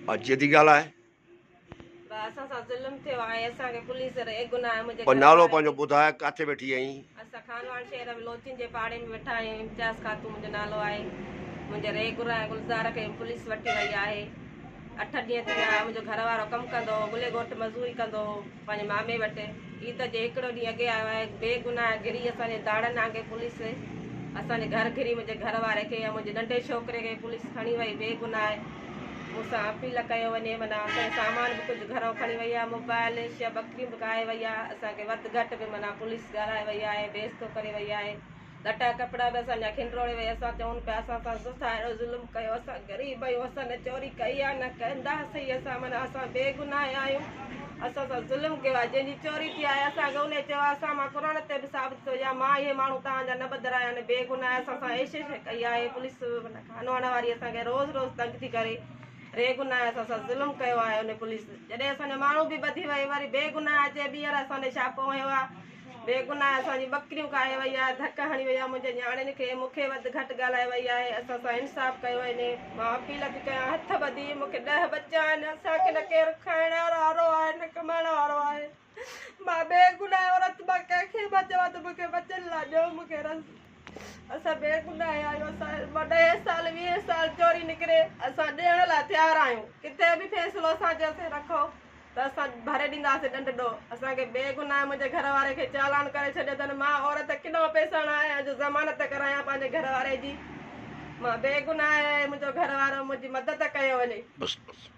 अॼु जी ॻाल्हि आहे। असां सां ज़ुल्म थियो आहे, असांखे पुलिस गुनाह मुंहिंजे पर नालो पंहिंजो ॿुधाए, किथे वेठी आहीं? असां खानवाड़ शहर में लोचिन जे पाड़े में वेठा आहियूं। इम्तियाज़ खातून मुंहिंजो नालो आहे। मुंहिंजे रे गुलज़ार खे पुलिस वठी वई आहे। 8 ॾींहं थी विया। मुंहिंजो घर वारो कमु कंदो हो, गुले ॻोठ मज़दूरी कंदो हो पंहिंजे मामे वटि। ईद जे हिकिड़ो ॾींहुं अॻे आयो आहे, बेगुनाह घिरी असांजे दाड़नि आगे पुलिस असांजे घर घिरी मुंहिंजे घर वारे खे ऐं मुंहिंजे नंढे छोकिरे खे पुलिस खणी वई बेगुनाह। मूंसां अपील कयो वञे, माना असांजो सामान बि कुझु घरों खणी वई आहे, मोबाइल शइ बकरियूं बि खाए वई आहे। असांखे वधि घटि बि माना पुलिस ॻाल्हाए वई आहे, बेइज़तो करे वई आहे। लटा कपिड़ा बि असांजा खिंडरोड़े वई। असां चऊं पिया असां सां अहिड़ो ज़ुल्म कयो, असां ग़रीब आहियूं, असां न चोरी कई आहे न कंदासीं। असां माना असां बेगुनाह आहियूं, असां सां ज़ुल्म कयो आहे। जंहिंजी चोरी थी आहे असांखे उन चयो आहे असां मां क़ुर ते बि साबित थियो या मां इहे माण्हू तव्हांजा न ॿधराया आहिनि, बेगुनाह असां सां एश कई आहे। पुलिस खानवाड़ वारी असांखे रोज़ रोज़ तंग थी करे, बेगुनाह असां सां ज़ुल्म कयो आहे उन पुलिस। जॾहिं असांजो माण्हू बि ॿधी वई, वरी बेगुनाह अचे ॿीहर असांजे छापो हयो आहे। बेगुनाह असांजी बकरियूं खाए वई आहे, धक हणी वई आहे मुंहिंजे न्याणियुनि खे, मूंखे वधि घटि ॻाल्हाए वई आहे। असां सां इंसाफ़ कयो वञे। मां अपील थी कयां, हथ ॿधी, मूंखे 10 बच्चा आहिनि। असांखे न केरु खाइण वारो आहे न कमाइण वारो आहे। मां बेगुनाह औरत, मां कंहिंखे मां चवां त मूंखे बचनि लाइ ॾियो, मूंखे असां बेगुनाह आहियूं। असां 10 साल 20 साल चोरी निकिरे, असां ॾियण लाइ तयारु आहियूं। किथे बि फ़ैसिलो असांजो रखो त असां भरे ॾींदासीं ॾंड ॾो। असांखे बेगुनाह मुंहिंजे घर वारे खे चालान करे छॾियो अथनि। मां औरत किनो पेसण आहियां जो ज़मानत करायां पंहिंजे घर वारे जी। मां बेगुनाह आहियां, मुंहिंजो घर वारो मुंहिंजी मदद कयो वञे। बस बस।